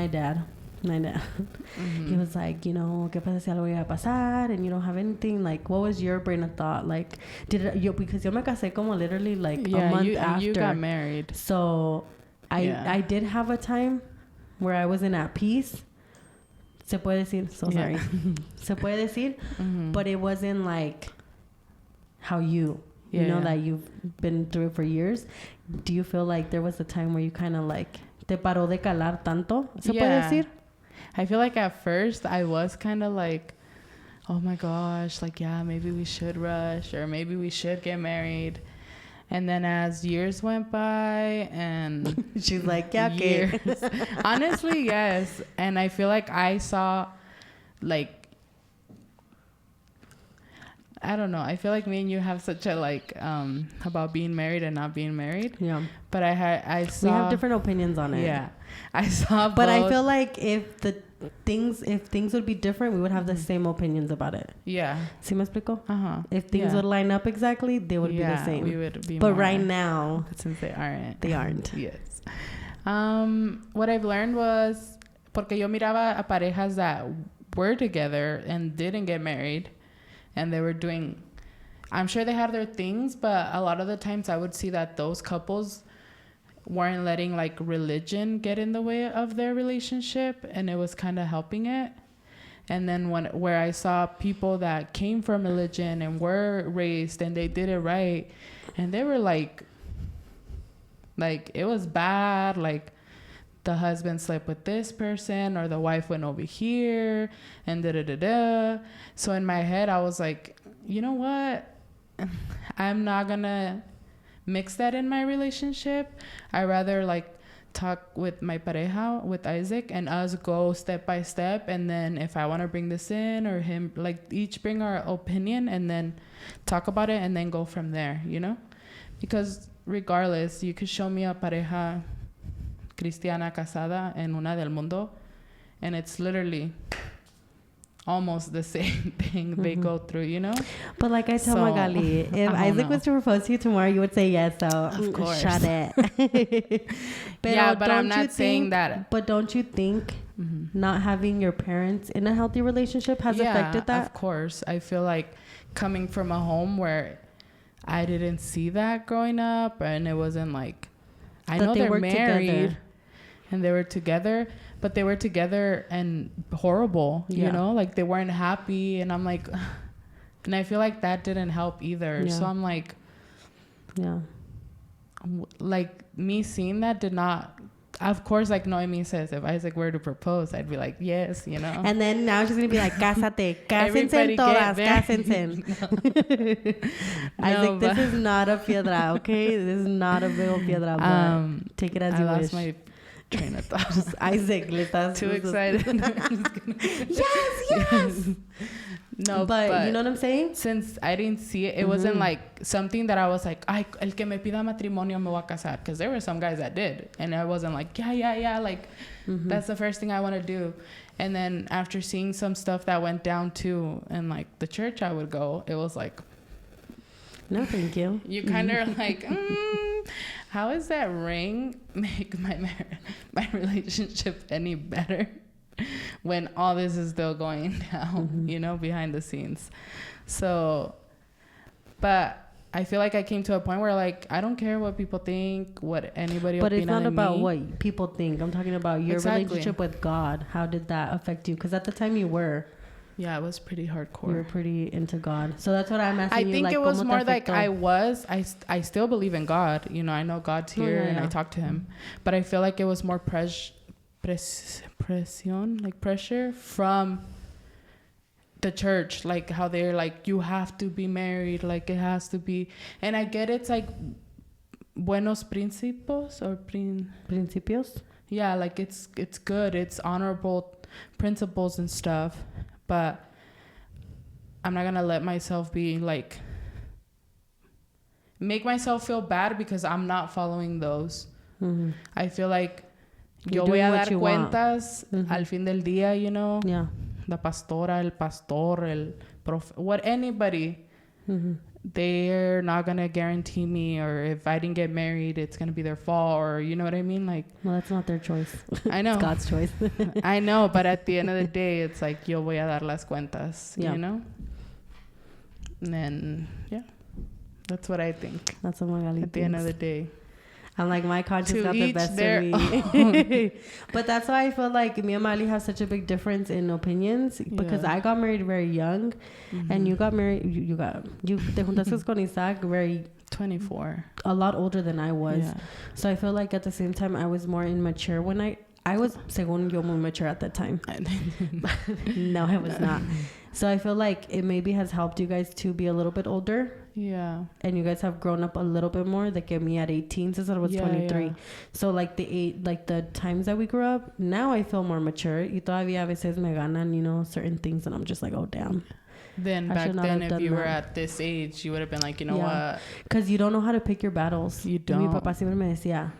dad, mm-hmm. He was like, you know, ¿qué pasa si algo iba a pasar? And you don't have anything. Like, what was your brain of thought? Like, because yo me casé como literally like a month after you got married. So I did have a time where I wasn't at peace Se puede decir. So sorry. Se puede decir. But it wasn't like how you know, that you've been through it for years. Do you feel like there was a time where you kind of like te paró de calar tanto? Se puede decir? I feel like at first I was kind of like, oh my gosh, like, yeah, maybe we should rush or maybe we should get married. And then as years went by and she's like, yeah, okay. Honestly, yes. And I feel like I saw, like, I don't know. I feel like me and you have such a, like, about being married and not being married. Yeah. But I saw. We have different opinions on it. Yeah. I saw But both. I feel like if things would be different, we would have the same opinions about it. Yeah. ¿Sí me explico? If things would line up exactly, they would be the same. We would be. But right now, since they aren't. They aren't. Yes. What I've learned was, porque yo miraba a parejas that were together and didn't get married, and they were doing, I'm sure they had their things, but a lot of the times I would see that those couples weren't letting like religion get in the way of their relationship, and it was kind of helping it. And then where I saw people that came from religion and were raised and they did it right, and they were like it was bad, like the husband slept with this person or the wife went over here and da-da-da-da. So in my head I was like, you know what, I'm not gonna mix that in my relationship. I rather like talk with my pareja, with Isaac, and us go step by step, and then if I want to bring this in or him, like each bring our opinion and then talk about it and then go from there, you know? Because regardless, you could show me a pareja cristiana casada en una del mundo, and it's literally almost the same thing they go through, you know? But like I tell Magali, if Isaac was to propose to you tomorrow, you would say yes, so of course. Shut it. But I'm not saying that. But don't you think not having your parents in a healthy relationship has affected that? Of course. I feel like coming from a home where I didn't see that growing up, and it wasn't like, I know they're married together. And they were together, but they were together and horrible, you know, like they weren't happy. And I'm like, and I feel like that didn't help either. So I'm like, like me seeing that did not, of course, like Noemi says, if Isaac were to propose, I'd be like, yes, you know. And then now she's going to be like, cásate, cásense todas, cásense. Isaac, this is not a piedra, okay? This is not a big old piedra, but take it as you wish. My train of thought. Isaac, too excited. Yes. No, but you know what I'm saying? Since I didn't see it, it wasn't like something that I was like, ay, el que me pida matrimonio me voy a casar. Because there were some guys that did. And I wasn't like, yeah. Like, that's the first thing I want to do. And then after seeing some stuff that went down too, and like the church I would go, it was like, no, thank you. You kind of like, how does that ring make my relationship any better when all this is still going down, you know, behind the scenes? So, but I feel like I came to a point where like, I don't care what people think, what anybody But it's not about what people think. I'm talking about your relationship with God. How did that affect you? Because at the time you were. Yeah, it was pretty hardcore. You were pretty into God. So that's what I'm asking you. I think it was more like I still believe in God. You know, I know God's here and I talk to him. But I feel like it was more pressure from the church. Like how they're like, you have to be married. Like it has to be. And I get it's like buenos principios or principios. Yeah, like it's good. It's honorable principles and stuff. But I'm not going to let myself be like, make myself feel bad because I'm not following those. I feel like yo voy a dar cuentas al fin del día, you know? Yeah. La pastora, el pastor, el profe, anybody. They're not going to guarantee me, or if I didn't get married, it's going to be their fault, or you know what I mean? Like, well, that's not their choice. I know. It's God's choice. I know, but at the end of the day, it's like, yo voy a dar las cuentas, you know? And then, yeah, that's what I think. That's what Magali At the end of the day. I'm like, my conscience got the best of me. But that's why I feel like me and Mali have such a big difference in opinions, because I got married very young, and you got married, you te juntaste con Isaac very 24, a lot older than I was. So I feel like at the same time I was more immature when I was, según yo, muy mature at that time. No, I was not. So I feel like it maybe has helped you guys to be a little bit older. Yeah. And you guys have grown up a little bit more. Like me at 18 since I was 23. Yeah. So like the times that we grew up, now I feel more mature. Y todavía a veces me ganan, you know, certain things, and I'm just like, oh, damn. Then back then, if you were at this age, you would have been like, you know what? Because you don't know how to pick your battles. You don't. Mi papá siempre me decía,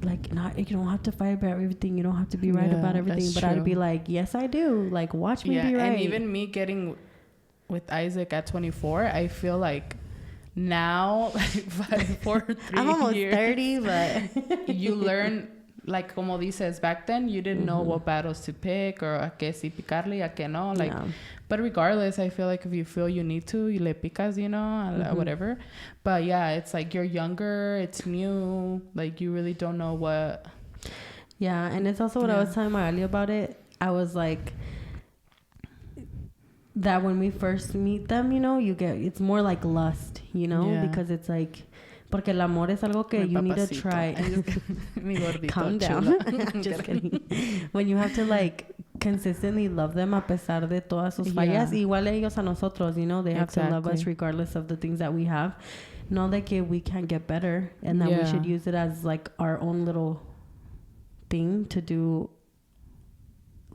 like, not, you don't have to fight about everything. You don't have to be right about everything. But true. I'd be like, yes, I do. Like, watch me be right. And even me getting with Isaac at 24, I feel like now, like, for 3 I'm almost years, 30, but you learn, like, como dices, back then, you didn't know what battles to pick, or a que si picarle, a que no. Like, but regardless, I feel like if you feel you need to, you le picas, you know, whatever. But yeah, it's like you're younger, it's new, like you really don't know what. Yeah, and it's also what I was telling Magali about it. I was like, that when we first meet them, you know, it's more like lust, you know, because it's like, porque el amor es algo que you need to try. Calm down. I'm just kidding. When you have to like consistently love them a pesar de todas sus fallas, igual ellos a nosotros, you know, they have to love us regardless of the things that we have. Not like we can't get better, and that we should use it as like our own little thing to do,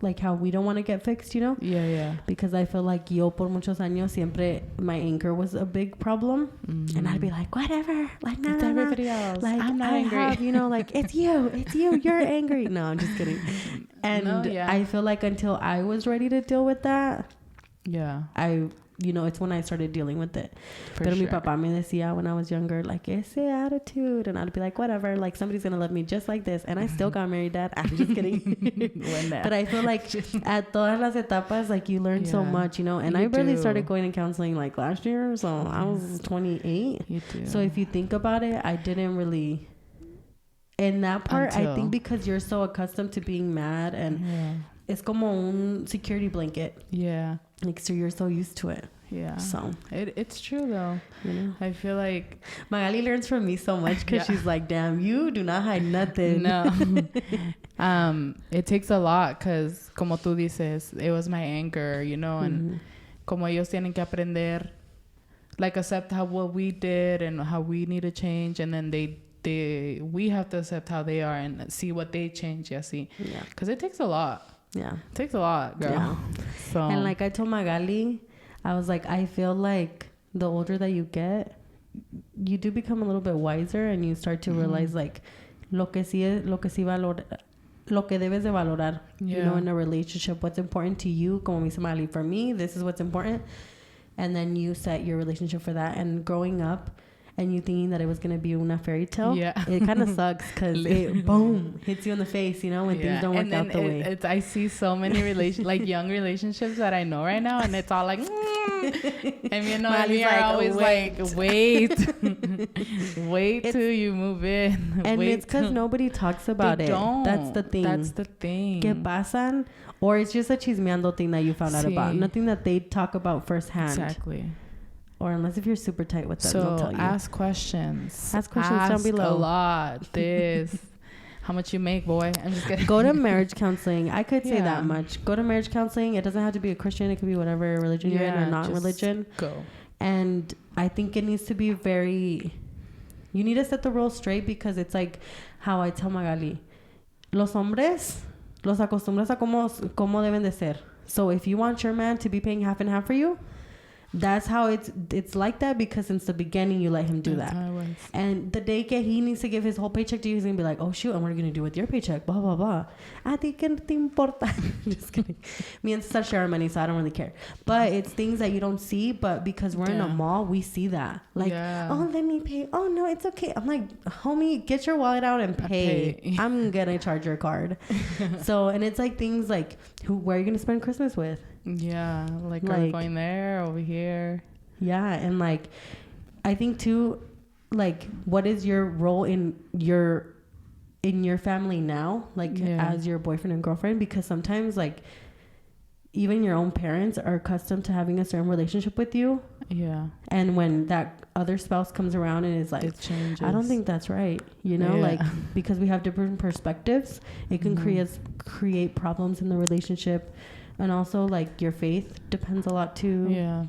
like how we don't want to get fixed, you know? Yeah. Because I feel like yo por muchos años siempre my anger was a big problem, and I'd be like, whatever, like no, everybody else. Like I'm not angry. have, you know, like it's you, you're angry. No, I'm just kidding. And I feel like until I was ready to deal with that, you know, it's when I started dealing with it. Pero mi papá me decía when I was younger, like, ese attitude. And I'd be like, whatever, like, somebody's going to love me just like this. And I still got married, Dad. I'm just kidding. But I feel like at todas las etapas, like, you learn so much, you know. And I barely started going to counseling, like, last year. So I was 28. You do. So if you think about it, I didn't really... In that part, I think because you're so accustomed to being mad, and it's como un security blanket. Yeah. Like, so you're so used to it. Yeah. So it's true though. You know, I feel like Magali learns from me so much because she's like, damn, you do not hide nothing. No. It takes a lot because, como tú dices, it was my anger, you know, and como ellos tienen que aprender, like, accept what we did and how we need to change, and then we have to accept how they are and see what they change. See, because it takes a lot. Yeah, it takes a lot, girl. Yeah. So, and like I told Magali, I was like, I feel like the older that you get, you do become a little bit wiser, and you start to realize like lo que debes de valorar, you know, in a relationship, what's important to you. Como me dice Magali, for me, this is what's important, and then you set your relationship for that. And growing up, and you thinking that it was going to be una fairy tale, it kind of sucks because it, boom, hits you in the face, you know, when things don't work out the way. I see so many like young relationships that I know right now, and it's all like, and you know, and you're always like, wait till you move in. And it's because nobody talks about it. Don't. That's the thing. Que pasan, or it's just a chismeando thing that you found out about. Nothing that they talk about firsthand. Exactly. Or unless if you're super tight with them, so they'll tell you. Ask questions. Ask down below. A lot. How much you make, boy? I'm just kidding. Go to marriage counseling. I could say that much. Go to marriage counseling. It doesn't have to be a Christian. It could be whatever religion you're in or non-religion. Go. And I think it needs to be very... You need to set the rules straight, because it's like how I tell Magali. Los hombres los acostumbras a como deben de ser. So if you want your man to be paying half and half for you, that's how it's like that, because since the beginning you let him do that. And the day que he needs to give his whole paycheck to you, he's gonna be like, oh shoot, and what are you gonna do with your paycheck? Blah blah blah. A ti que te importa? Just kidding. Me and Cesar share our money, so I don't really care. But it's things that you don't see, but because we're in a mall, we see that. Like, oh, let me pay. Oh no, it's okay. I'm like, homie, get your wallet out and pay. I'm gonna charge your card. So, and it's like things like, where are you gonna spend Christmas with? Yeah, like are we going there, over here? Yeah, and like I think too, like, what is your role in your family now, like as your boyfriend and girlfriend? Because sometimes, like, even your own parents are accustomed to having a certain relationship with you. Yeah. And when that other spouse comes around and is like, it changes. I don't think that's right. You know, like, because we have different perspectives, it can create problems in the relationship. And also, like, your faith depends a lot too. Yeah.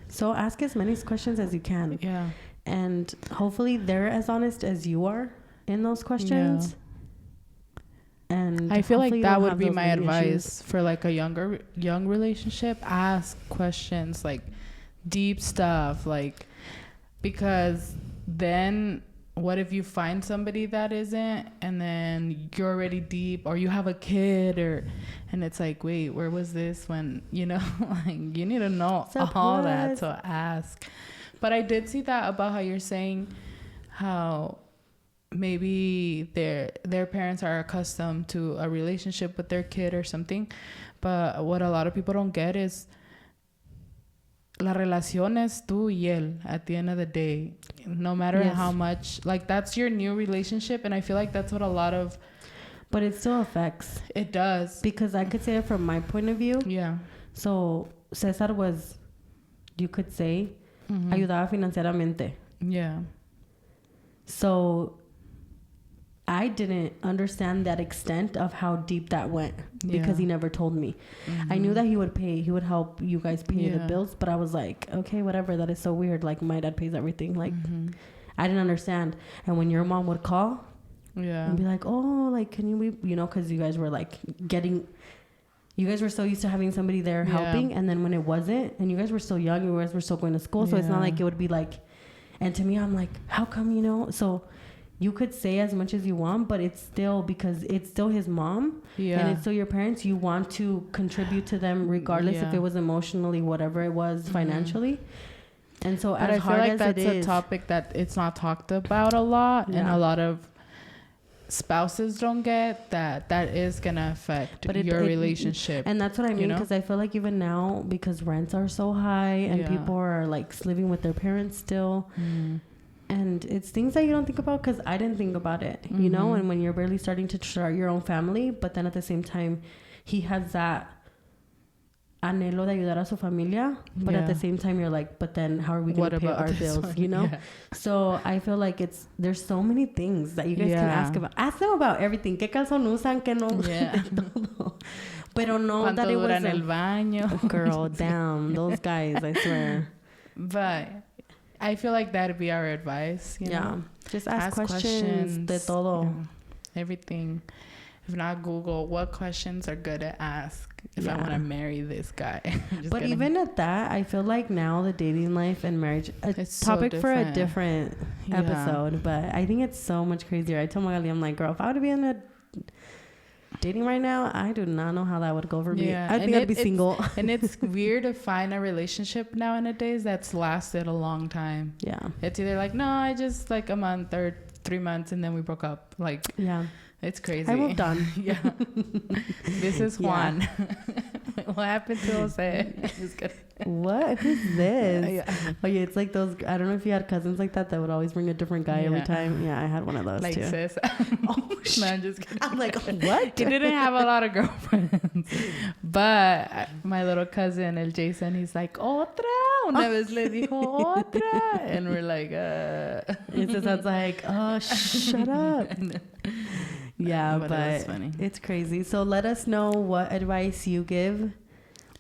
So ask as many questions as you can. Yeah. And hopefully they're as honest as you are in those questions. And I feel like that would be my advice for like a young relationship. Ask questions, like deep stuff, like, because then what if you find somebody that isn't, and then you're already deep, or you have a kid, and it's like, wait, where was this when, you know, like, you need to know all that to ask. But I did see that about how you're saying how maybe their parents are accustomed to a relationship with their kid or something, but what a lot of people don't get is la relación es tú y él at the end of the day, no matter how much, like, that's your new relationship. And I feel like that's what a lot of, but it still affects. It does, because I could say it from my point of view. So Cesar was, you could say, ayudaba financieramente. So I didn't understand that extent of how deep that went, because he never told me. I knew that he would help you guys pay the bills, but I was like, okay, whatever, that is so weird. Like, my dad pays everything. Like, I didn't understand. And when your mom would call and be like, oh, like, can you know, because you guys were like you guys were so used to having somebody there helping. And then when it wasn't, and you guys were still young, you guys were still going to school. So it's not like it would be like, and to me, I'm like, how come, you know? So you could say as much as you want, but it's still, because it's still his mom and it's still your parents. You want to contribute to them regardless if it was emotionally, whatever it was, financially. And so but I feel like that's a topic that it's not talked about a lot, and a lot of spouses don't get that is gonna affect your relationship. And that's what I mean, because I feel like even now, because rents are so high and people are like living with their parents still, and it's things that you don't think about, because I didn't think about it, you know. And when you're barely starting to start your own family, but then at the same time he has that anhelo de ayudar a su familia, but at the same time you're like, but then how are we going to pay our bills, you know? So I feel like there's so many things that you guys can ask about. Ask them about everything. ¿Qué calzón usan? ¿Qué no? Pero no that it was en el baño. Girl, damn, those guys, I swear. But I feel like that'd be our advice, you know? Just ask questions de todo. Everything. If not, Google what questions are good to ask if I want to marry this guy. But even at that, I feel like now the dating life and marriage, it's topic for a different episode, but I think it's so much crazier. I told Magali, I'm like, girl, if I would be in a dating right now, I do not know how that would go for me. I think I'd be single. And it's weird to find a relationship nowadays that's lasted a long time. It's either like, no, I just like a month or 3 months and then we broke up. Like, it's crazy. I moved on. This is Juan. What happened to Jose? What? Who's this? Oh yeah, it's like those. I don't know if you had cousins like that would always bring a different guy every time. Yeah, I had one of those like too. Sis. No, I'm just kidding. I'm like, what? He didn't have a lot of girlfriends, but my little cousin, el Jason, he's like, otra. Una vez le dijo otra, and we're like, It just sounds like, oh, shut up. Yeah, but it's crazy. So let us know what advice you give,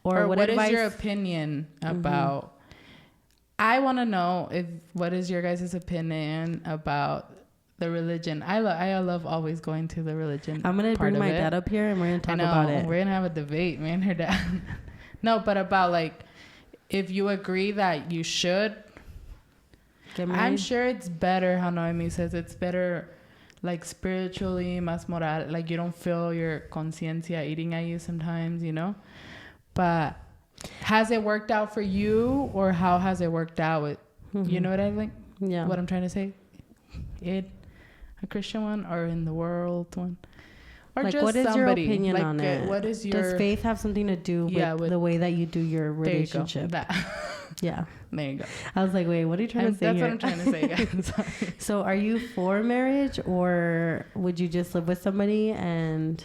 or what advice is your opinion about. I want to know what is your guys' opinion about the religion. I love always going to the religion. I'm gonna bring my dad up here and we're gonna talk about it. We're gonna have a debate, me and her dad. No, but about like if you agree that you should. I'm sure it's better. How Noemi says it's better. Like spiritually, más moral, like you don't feel your conciencia eating at you sometimes, you know? But has it worked out for you, or how has it worked out with, you know what I think? Yeah. What I'm trying to say? A Christian one, or in the world one? Or like, just what is somebody, your opinion on it? What is your... Does faith have something to do with the way that you do your relationship? That. Yeah. There you go. I was like, wait, what are you trying to say here? That's what I'm trying to say, guys. So are you for marriage, or would you just live with somebody and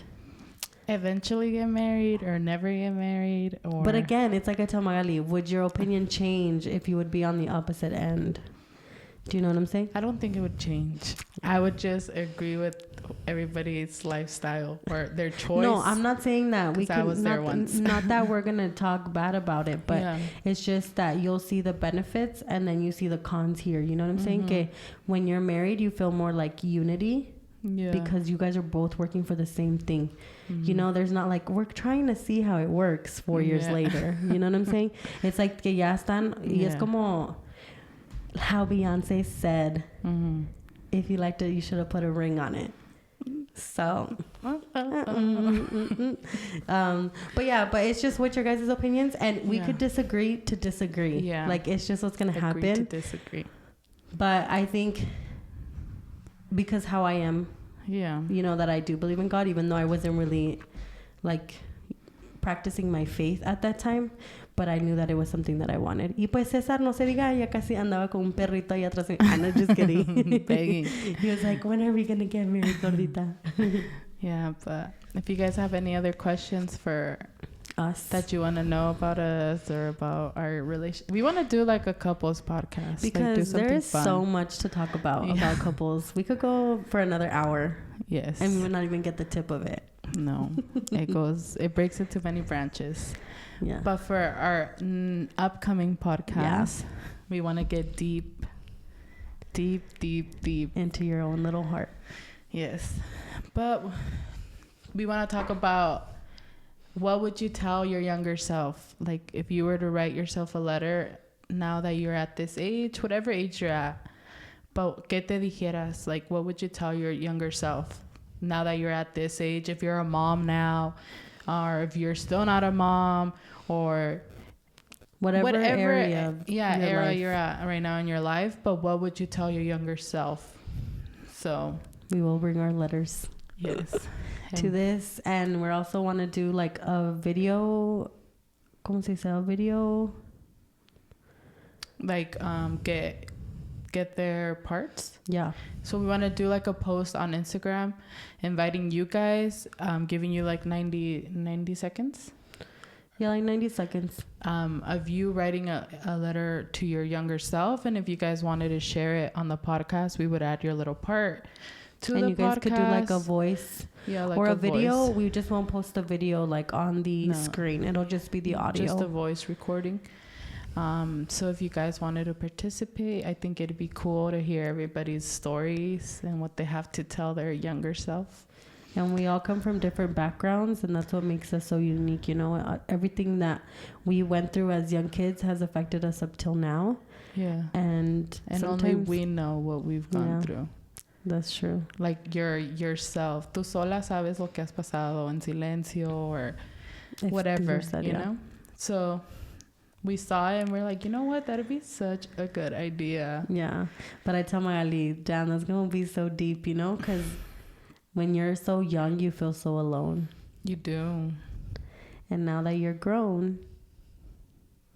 eventually get married or never get married? Or But again, it's like I tell Magali, would your opinion change if you would be on the opposite end? Do you know what I'm saying? I don't think it would change. I would just agree with everybody's lifestyle or their choice. No, I'm not saying that. I was there once. Not that we're going to talk bad about it, but it's just that you'll see the benefits and then you see the cons here. You know what I'm saying? Okay, when you're married, you feel more like unity. Yeah. Because you guys are both working for the same thing. You know, there's not like, we're trying to see how it works 4 years later. You know what I'm saying? It's like que ya están, y es como how Beyonce said, if you liked it, you should have put a ring on it. So, but yeah, but it's just what your guys' opinions, and we could disagree to disagree. Yeah. Like, it's just what's going to happen. Agree to disagree. But I think because how I am, you know, that I do believe in God, even though I wasn't really like practicing my faith at that time, but I knew that it was something that I wanted. Y pues César, no se diga, ya casi andaba con un perrito ahí atrás. I'm not just kidding. Begging. He was like, when are we going to get married, gordita? Yeah, but if you guys have any other questions for us that you want to know about us or about our relation, we want to do like a couples podcast. Because like, there is so much to talk about couples. We could go for another hour. Yes. And we would not even get the tip of it. No. It breaks into many branches. Yeah. But for our upcoming podcast, we want to get deep into your own little heart. Yes. But we want to talk about, what would you tell your younger self? Like, if you were to write yourself a letter now that you're at this age, whatever age you're at, but ¿qué te dijeras? Like, what would you tell your younger self now that you're at this age? If you're a mom now, or if you're still not a mom, or whatever area you're at right now in your life, but what would you tell your younger self? So we will bring our letters. Yes. To this, and we also want to do like a video. ¿Cómo se dice? A video. Like get their parts. Yeah. So we want to do like a post on Instagram, inviting you guys, giving you like 90 seconds. Yeah, like 90 seconds. Of you writing a letter to your younger self, and if you guys wanted to share it on the podcast, we would add your little part. And you guys could do like a voice, like or a video. We just won't post the video like on the screen. It'll just be the audio, just a voice recording. So if you guys wanted to participate, I think it'd be cool to hear everybody's stories and what they have to tell their younger self. And we all come from different backgrounds, and that's what makes us so unique. You know, everything that we went through as young kids has affected us up till now. Yeah, and only we know what we've gone through. That's true. Like yourself. Tú sola sabes lo que has pasado en silencio or whatever, you know? So we saw it and we're like, you know what? That'd be such a good idea. Yeah. But I tell Magali, damn, that's going to be so deep, you know? Because when you're so young, you feel so alone. You do. And now that you're grown,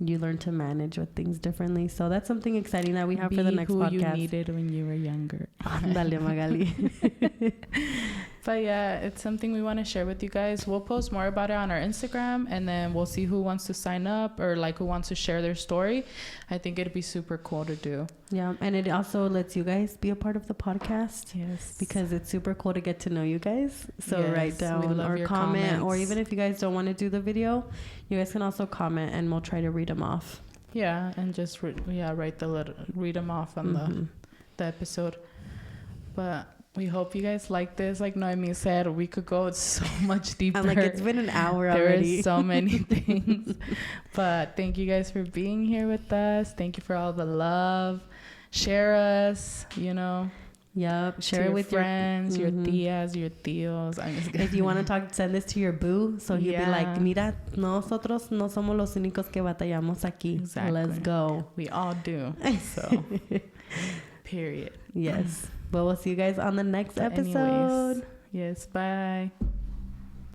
you learn to manage with things differently. So that's something exciting that we have for the next podcast. Be who you needed when you were younger. Dale, Magali. But yeah, it's something we want to share with you guys. We'll post more about it on our Instagram, and then we'll see who wants to sign up or like who wants to share their story. I think it'd be super cool to do. Yeah, and it also lets you guys be a part of the podcast. Yes. Because it's super cool to get to know you guys. So write down or comment, comments. Or even if you guys don't want to do the video, you guys can also comment and we'll try to read them off. Yeah, and just write the letter, read them off on the episode. But we hope you guys like this. Like Noemi said, we could go so much deeper. I'm like, it's been an hour already. There is so many things. But thank you guys for being here with us. Thank you for all the love. Share us, you know. Yep. Share it with friends, your tias, your tios. If you want to shend this to your boo, so he'll be like, mira, nosotros no somos los únicos que batallamos aquí. Exactly. Let's go. We all do. So, period. Yes. But we'll see you guys on the next episode. Anyways, yes, bye.